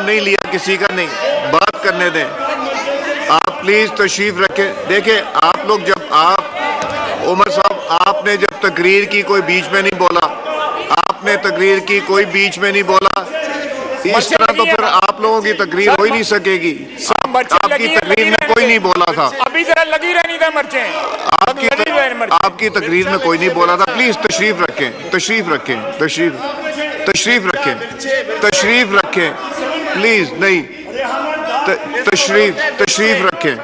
नहीं लिया, किसी का नहीं, बात करने दें। आप प्लीज तशरीफ रखें। देखिए आप लोग, जब आप उमर साहब, आपने जब तकरीर की कोई बीच में नहीं बोला, आपने तकरीर की कोई बीच में नहीं बोला, इस तरह तो फिर आप लोगों की तकरीर हो ही नहीं सकेगी। आपकी तकरीर में कोई नहीं बोला था, अभी जरा लगी रहनी था मर्चें, आपकी तकरीर में कोई नहीं बोला था। प्लीज तशरीफ रखें, तशरीफ रखें, तशरीफ रखें, तशरीफ रखें, प्लीज। नहीं, तशरीफ रखें,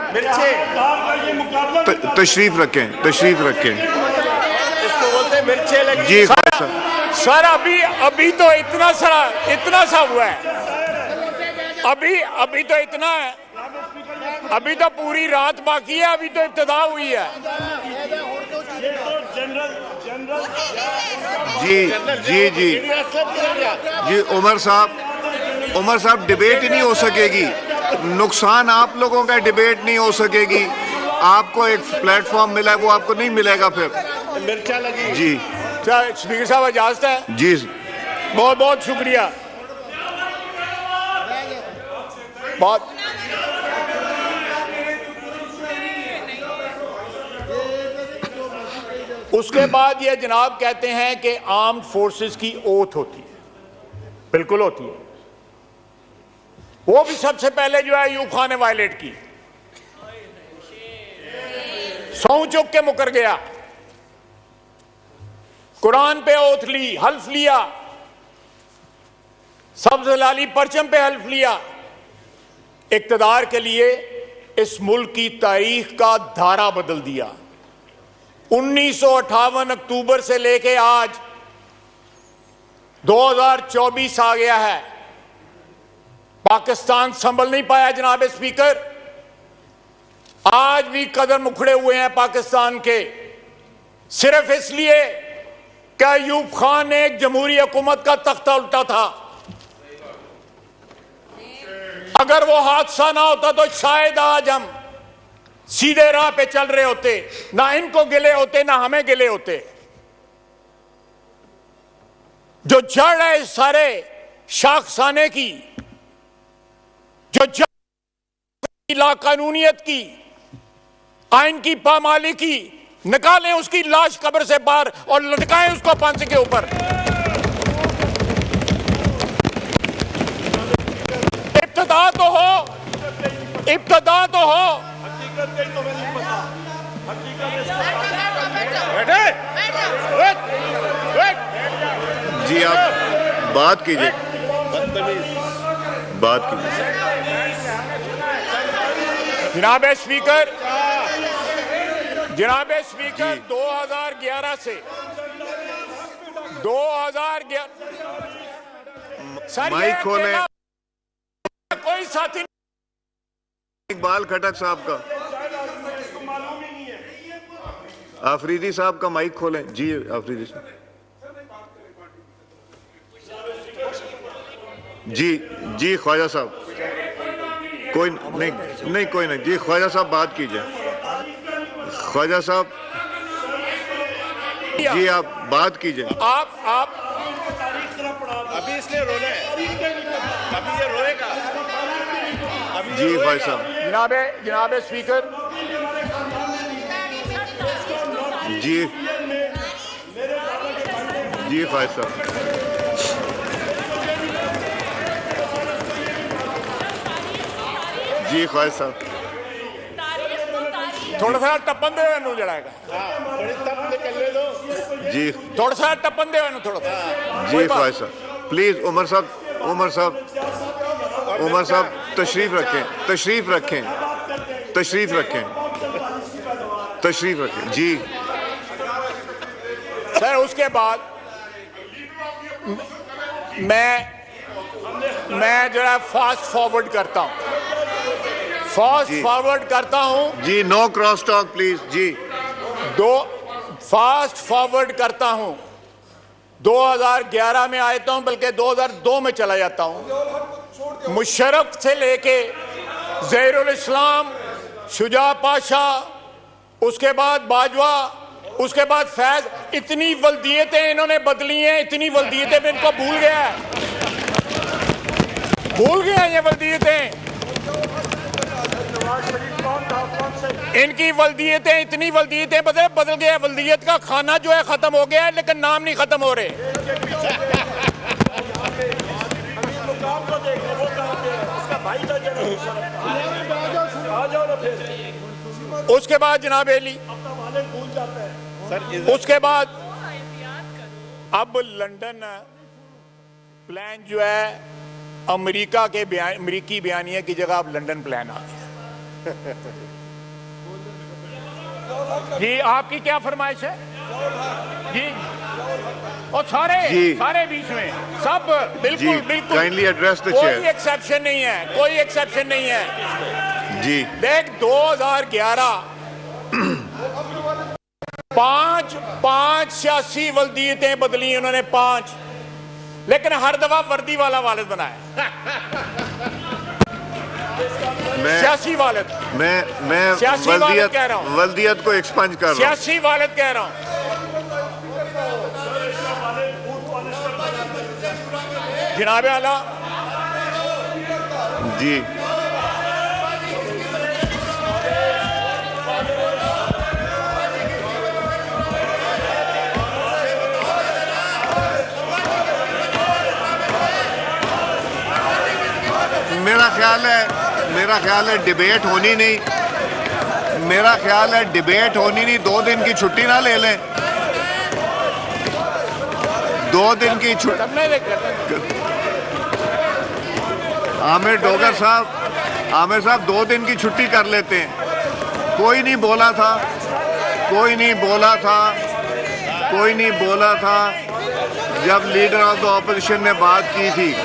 तशरीफ रखें, तशरीफ रखें। जी सर, अभी तो इतना सा हुआ है, अभी तो इतना है, अभी तो पूरी रात बाकी है, अभी तो इब्तिदा हुई है। जी उमर साहब डिबेट ही नहीं हो सकेगी, नुकसान आप लोगों का, डिबेट नहीं हो सकेगी। आपको एक प्लेटफॉर्म मिला है, वो आपको नहीं मिलेगा फिर। जी स्पीकर साहब इजाजत है? जी, बहुत बहुत शुक्रिया। बहुत उसके बाद ये जनाब कहते हैं कि आर्म्ड फोर्सेस की ओथ होती है, बिल्कुल होती है। वो भी सबसे पहले जो है अयूब खान ने वायलेट की, सौं चुक के मुकर गया, कुरान पे ओथ ली, हल्फ लिया, सब्ज लाली परचम पे हल्फ लिया। इक्तदार के लिए इस मुल्क की तारीख का धारा बदल दिया। 1958 अक्टूबर से लेके आज 2024 आ गया है, पाकिस्तान संभल नहीं पाया जनाब स्पीकर। आज भी कदम उखड़े हुए हैं पाकिस्तान के, सिर्फ इसलिए कि अयूब खान ने एक जमहूरी हुकूमत का तख्ता उल्टा था। अगर वो हादसा ना होता तो शायद आज हम सीधे राह पे चल रहे होते, ना इनको गिले होते ना हमें गिले होते। जो जड़ है इस सारे शाखसाने की, जो जड़ लाकानूनियत की, आइन की पामाली की, निकालें उसकी लाश कब्र से बाहर और लटकाएं उसको फांसी के ऊपर। इब्तिदा तो हो, इब्तिदा तो हो। जी आप बात कीजिए, बात कीजिए। जनाब स्पीकर, 2011 से 2011 माइक खोलें। कोई साथी इकबाल खटक साहब का, आफरीदी साहब का माइक खोलें। जी आफरीदी साहब। जी ख्वाजा साहब, कोई नहीं कोई नहीं। जी ख्वाजा साहब बात कीजिए। ख्वाजा साहब जी आप बात कीजिए। आप अभी इसलिए रोना है, अभी ये रोएगा। जी भाई साहब। जनाब स्पीकर, जी भाई साहब। जी ख्वाजा साहब, थोड़ा सा टप्पन दे नू जड़ाएगा। जी थोड़ा सा टप्पन दे थोड़ा सा। जी ख्वाजा साहब प्लीज। उमर साहब तशरीफ रखें, तशरीफ रखें, तशरीफ रखें, तशरीफ रखें। जी सर, उसके बाद मैं जरा फास्ट फॉरवर्ड करता हूं, जी नो क्रॉस टॉक प्लीज। जी फास्ट फॉरवर्ड करता हूं। 2011 में आता हूं, बल्कि 2002 में चला जाता हूं। मुशर्रफ से लेके ज़हीरुल इस्लाम, शुजा पाशा, उसके बाद बाजवा, उसके बाद फैज, इतनी वल्दियतें इन्होंने बदली हैं, इतनी वल्दियतें में इनको भूल गया है। भूल गए ये वल्दियतें, इनकी वल्दियतें, इतनी वल्दियतें बदल गया। वल्दियत का खाना जो है खत्म हो गया है, लेकिन नाम नहीं खत्म हो रहे। उसके बाद जनाब एली, उसके बाद अब लंदन प्लान जो है अमेरिका के अमेरिकी बयानिया की जगह अब लंदन प्लान आ गया। जी आपकी क्या फरमाइश है जी? और सारे बीच में सब बिल्कुल बिल्कुल काइंडली एड्रेस द कोई चेयर। एक्सेप्शन नहीं है, कोई एक्सेप्शन नहीं है जी। देख 2011 पांच सियासी वल्दियतें बदली उन्होंने, 5, लेकिन हर दफा वर्दी वाला वालिद बनाया। सियासी वालिद, मैं सियासी वालिद कह रहा हूं, वल्दियत को एक्सपंज कर रहा हूं। सियासी वालिद कह रहा हूं। जनाब आला जी। मेरा ख्याल है डिबेट होनी नहीं, मेरा ख्याल है डिबेट होनी नहीं। 2 दिन की छुट्टी ना ले लें, 2 दिन की छुट्टी। आमिर डोगर साहब, 2 दिन की छुट्टी कर लेते हैं। कोई नहीं बोला था जब लीडर ऑफ द ऑपोजिशन ने बात की थी।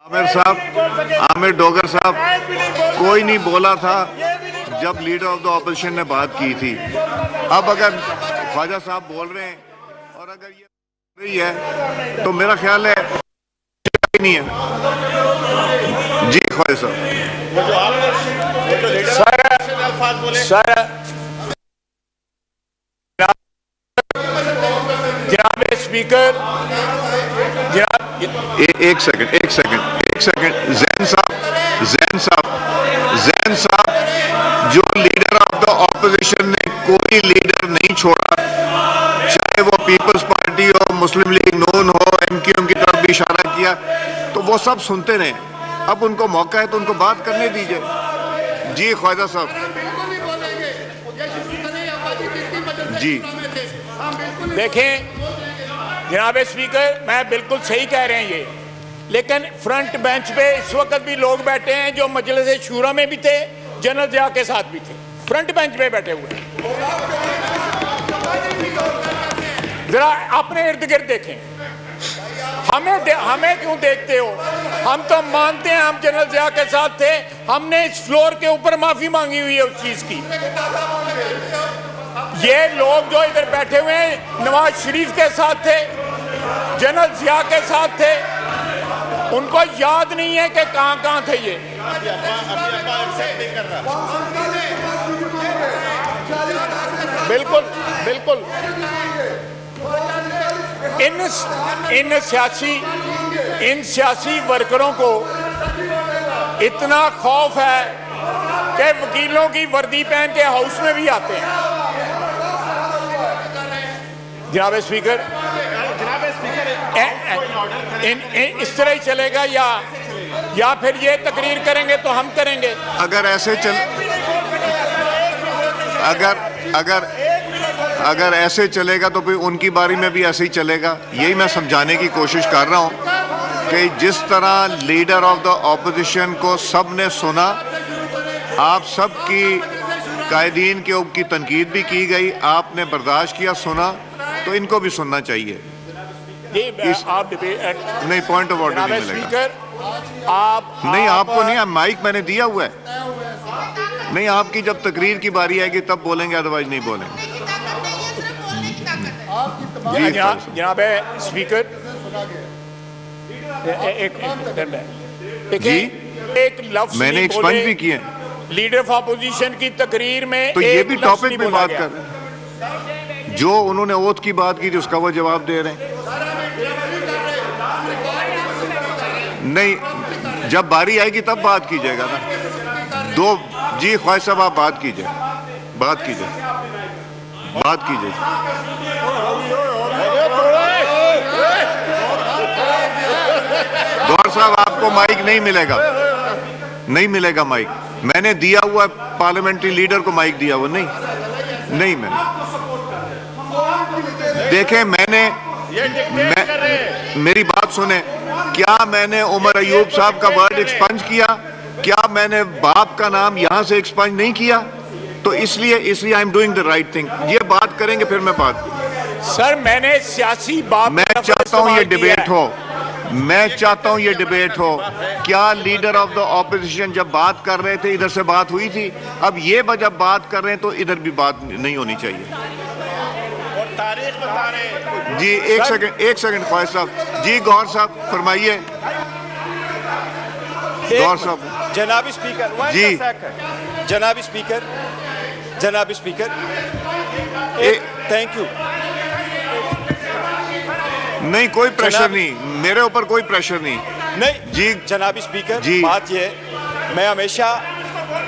आमिर डोगर साहब, कोई नहीं बोला था जब लीडर ऑफ द ऑपोजिशन ने बात की थी। अब अगर ख्वाजा साहब बोल रहे हैं और अगर ये रही है तो मेरा ख्याल है नहीं है। जी ख्वाजा साहब। जनाब स्पीकर, एक सेकंड जैन साहब, जो लीडर ऑफ द ऑपोजिशन ने कोई लीडर नहीं छोड़ा, चाहे वो पीपल्स पार्टी हो, मुस्लिम लीग नून हो, एमक्यूएम की तरफ भी इशारा किया, तो वो सब सुनते रहे। अब उनको मौका है तो उनको बात करने दीजिए। जी ख्वाजा साहब। जी देखें जनाब स्पीकर, मैं बिल्कुल सही कह रहे हैं ये, लेकिन फ्रंट बेंच पे इस वक्त भी लोग बैठे हैं जो मजलिस शूरा में भी थे, जनरल जिया के साथ भी थे, फ्रंट बेंच पे बैठे हुए हैं। जरा अपने इर्द गिर्द देखें, हमें क्यों देखते हो? हम तो मानते हैं हम जनरल जिया के साथ थे, हमने इस फ्लोर के ऊपर माफी मांगी हुई है उस चीज की। ये लोग जो इधर बैठे हुए हैं नवाज शरीफ के साथ थे, जनरल जिया के साथ थे, उनको याद नहीं है कि कहां थे ये। बिल्कुल बिल्कुल। इन सियासी वर्करों को इतना खौफ है कि वकीलों की वर्दी पहन के हाउस में भी आते हैं। जनाब स्पीकर, इस तरह ही चलेगा या फिर ये तकरीर करेंगे तो हम करेंगे? अगर ऐसे चलेगा तो फिर उनकी बारी में भी ऐसे ही चलेगा। यही मैं समझाने की कोशिश कर रहा हूं कि जिस तरह लीडर ऑफ द ऑपोजिशन को सब ने सुना, आप सब की कायदीन के की तनकीद भी की गई, आपने बर्दाश्त किया, सुना, तो इनको भी सुनना चाहिए। आप नहीं, पॉइंट ऑफ ऑर्डर नहीं मिलेगा। नहीं, आपको नहीं, माइक मैंने दिया हुआ है। नहीं, आपकी जब तकरीर की बारी आएगी तब बोलेंगे, अदरवाइज नहीं बोलेंगे। जनाब स्पीकर, एक लफ्ज मैंने एक्सपंज भी किए लीडर ऑफ अपोजिशन की तकरीर में, तो ये भी टॉपिक पे बात कर रहे हैं। जो उन्होंने ओथ की बात की थी उसका वो जवाब दे रहे हैं। नहीं, जब बारी आएगी तब बात कीजिएगा ना। दो जी ख्वाहिश साहब, आप बात कीजिए, बात कीजिए, बात कीजिए। गौर साहब, आपको माइक नहीं मिलेगा, नहीं मिलेगा माइक। मैंने दिया हुआ पार्लियामेंट्री लीडर को माइक दिया हुआ, नहीं मैंने। देखें, मेरी बात सुने, क्या मैंने उमर अयूब साहब का वर्ड एक्सपंज किया? क्या मैंने बाप का नाम यहां से एक्सपंज नहीं किया? तो इसलिए I am doing the right thing. ये बात करेंगे फिर मैं बात। सर, मैंने सियासी बात, मैं चाहता हूं ये डिबेट हो, मैं चाहता हूं ये डिबेट हो। क्या लीडर ऑफ द ऑपोजिशन जब बात कर रहे थे इधर से बात हुई थी? अब ये जब बात कर रहे हैं तो इधर भी बात नहीं होनी चाहिए। तारीख बता रहे जी एक सेकंड ख्वाहिश साहब जी, गौर साहब फरमाइए। गौर साहब। जनाबी स्पीकर जी, जनाबी स्पीकर थैंक यू। नहीं, कोई प्रेशर नहीं, मेरे ऊपर कोई प्रेशर नहीं जी। जनाबी स्पीकर जी, बात ये, मैं हमेशा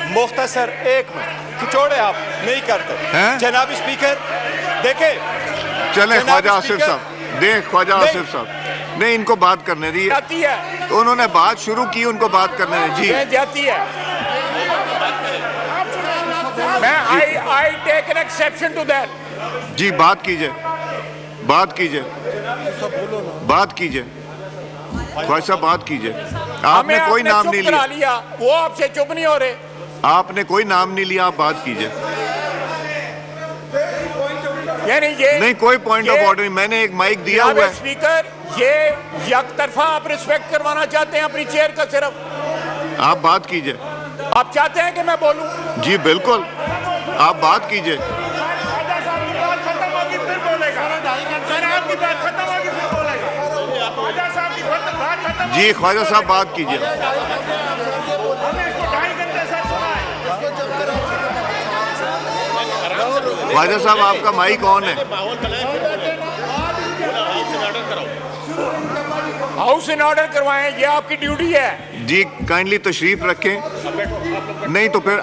मुख्तसर एक में खिचौड़े आप नहीं करते हैं? जनाबी स्पीकर देखे, चले ख्वाजा आसिफ साहब, देख ख्वाजा आसिफ साहब, नहीं इनको बात करने दी जाती है, तो उन्होंने बात शुरू की, उनको बात करने दी जी। जाती है। मैं I take an exception to that. जी बात कीजिए, बात कीजिए, बात कीजिए ख्वाजा साहब, बात कीजिए। आपने कोई नाम नहीं लिया, वो आपसे चुप नहीं हो रहे। आपने कोई नाम नहीं लिया, आप बात कीजिए। यानी ये नहीं, कोई पॉइंट ऑफ ऑर्डर नहीं, मैंने एक माइक दिया हुआ है। स्पीकर, ये यकतरफा आप रिस्पेक्ट करवाना चाहते हैं अपनी चेयर का सिर्फ? आप बात कीजिए। आप चाहते हैं कि मैं बोलूं? जी बिल्कुल, आप बात कीजिए। जी ख्वाजा साहब बात कीजिए। ख्वाजा साहब आपका माइक ऑन है। हाउस इन ऑर्डर करवाएं, ये आपकी ड्यूटी है। जी काइंडली तशरीफ रखें, नहीं तो फिर